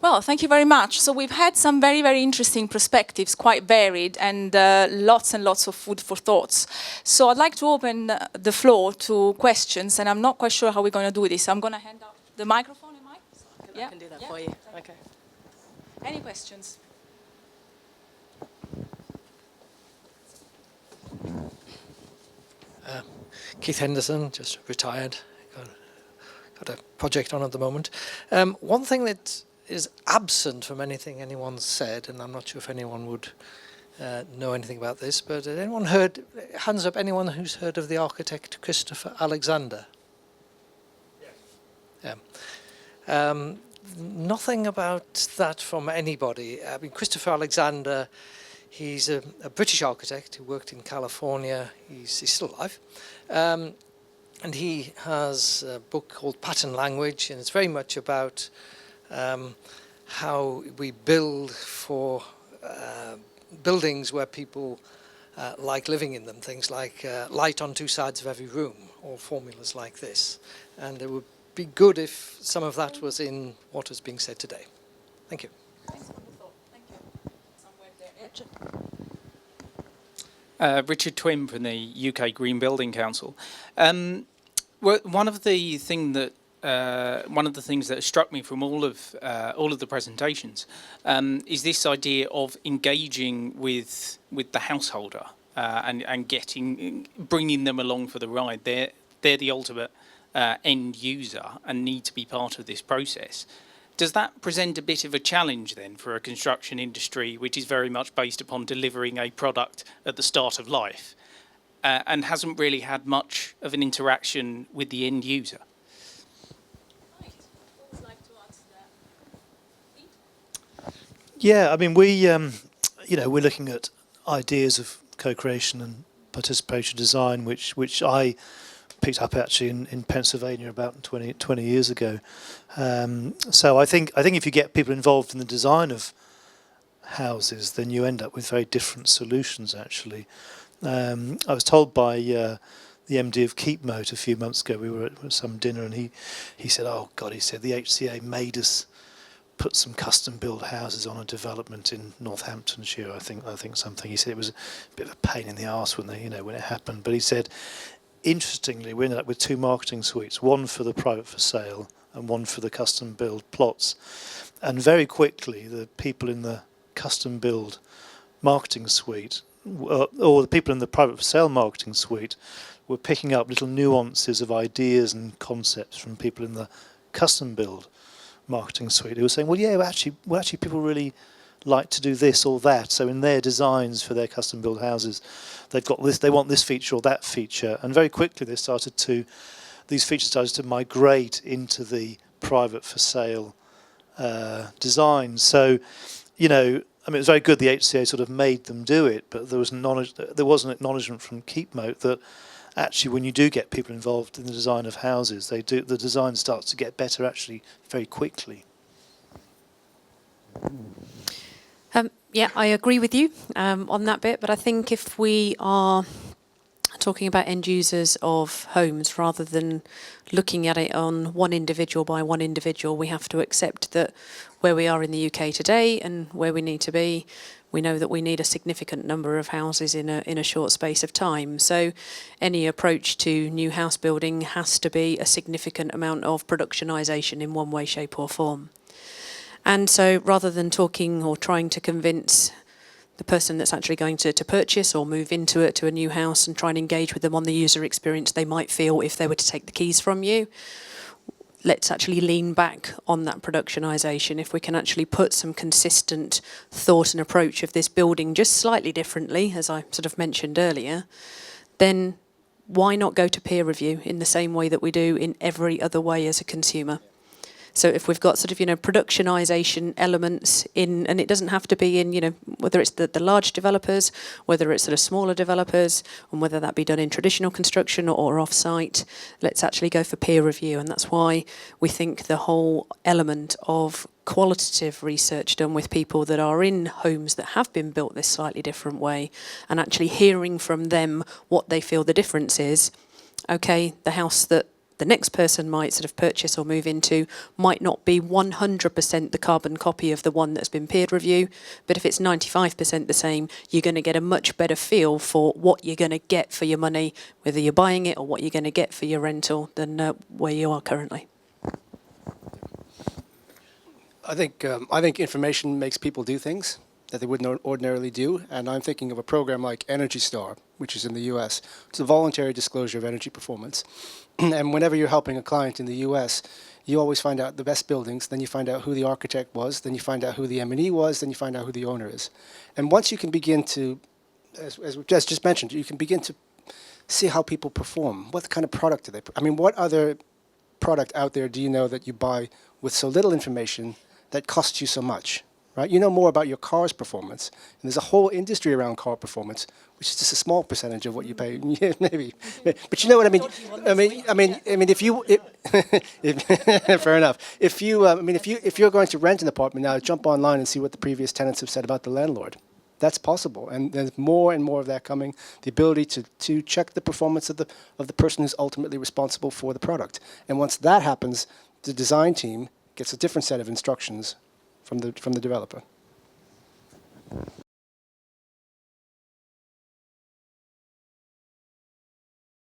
Well, thank you very much. So we've had some very, very interesting perspectives, quite varied, and lots and lots of food for thoughts. So I'd like to open the floor to questions, and I'm not quite sure how we're going to do this. I'm going to hand out the microphone and mic. I can do that for you. Okay. Any questions? Keith Henderson, just retired. Got a project on at the moment. One thing that is absent from anything anyone's said, and I'm not sure if anyone would know anything about this, but has anyone heard, hands up, anyone who's heard of the architect Christopher Alexander? Yes. Yeah. Nothing about that from anybody. I mean, Christopher Alexander, he's a British architect who worked in California. He's still alive. And he has a book called Pattern Language, and it's very much about how we build for buildings where people like living in them. Things like light on two sides of every room, or formulas like this. And it would be good if some of that was in what is being said today. Thank you. Thanks for the thought. Thank you. Somewhere there. Richard Twim from the UK Green Building Council. One of the things that struck me from all of the presentations is this idea of engaging with the householder and bringing them along for the ride. They're the ultimate end user and need to be part of this process. Does that present a bit of a challenge then for a construction industry which is very much based upon delivering a product at the start of life and hasn't really had much of an interaction with the end user? Right. Who would like to answer that? Yeah, I mean, we're looking at ideas of co-creation and participation design, which I picked up actually in Pennsylvania about 20 years ago. So I think if you get people involved in the design of houses, then you end up with very different solutions actually. I was told by the MD of Keepmoat a few months ago, we were at some dinner, and he said, oh God, he said, the HCA made us put some custom built houses on a development in Northamptonshire, I think something. He said it was a bit of a pain in the arse when it happened, but he said, interestingly, we ended up with two marketing suites, one for the private for sale and one for the custom build plots. And very quickly, the people in the custom build marketing suite, or the people in the private for sale marketing suite, were picking up little nuances of ideas and concepts from people in the custom build marketing suite who were saying, well, yeah, actually people really like to do this or that. So in their designs for their custom built houses, they've got this, they want this feature or that feature. And very quickly these features started to migrate into the private for sale design. So, I mean, it was very good the HCA sort of made them do it, but there was an acknowledgement from Keepmoat that actually when you do get people involved in the design of houses, the design starts to get better actually very quickly. Yeah, I agree with you on that bit, but I think if we are talking about end users of homes rather than looking at it on one individual by one individual, we have to accept that where we are in the UK today and where we need to be, we know that we need a significant number of houses in a short space of time. So any approach to new house building has to be a significant amount of productionisation in one way, shape or form. And so rather than talking or trying to convince the person that's actually going to purchase or move into a new house and try and engage with them on the user experience they might feel if they were to take the keys from you, let's actually lean back on that productionisation. If we can actually put some consistent thought and approach of this building just slightly differently, as I sort of mentioned earlier, then why not go to peer review in the same way that we do in every other way as a consumer? So if we've got sort of, productionisation elements in, and it doesn't have to be in, whether it's the large developers, whether it's sort of smaller developers, and whether that be done in traditional construction or off-site, let's actually go for peer review. And that's why we think the whole element of qualitative research done with people that are in homes that have been built this slightly different way, and actually hearing from them what they feel the difference is. Okay, the house that the next person might sort of purchase or move into might not be 100% the carbon copy of the one that's been peer review, but if it's 95% the same, you're going to get a much better feel for what you're going to get for your money, whether you're buying it or what you're going to get for your rental, than where you are currently. I think information makes people do things that they wouldn't ordinarily do, and I'm thinking of a program like Energy Star, which is in the US. It's a voluntary disclosure of energy performance. And whenever you're helping a client in the US, you always find out the best buildings, then you find out who the architect was, then you find out who the M&E was, then you find out who the owner is. And once you can begin to, as just mentioned, you can begin to see how people perform. What kind of product do they, I mean, what other product out there do you know that you buy with so little information that costs you so much? Right? You know more about your car's performance, and there's a whole industry around car performance, which is just a small percentage of what you pay. Yeah, maybe, but you know what I mean. If you, fair enough. If you, if you're going to rent an apartment now, jump online and see what the previous tenants have said about the landlord. That's possible, and there's more and more of that coming. The ability to check the performance of the person who's ultimately responsible for the product, and once that happens, the design team gets a different set of instructions from the developer.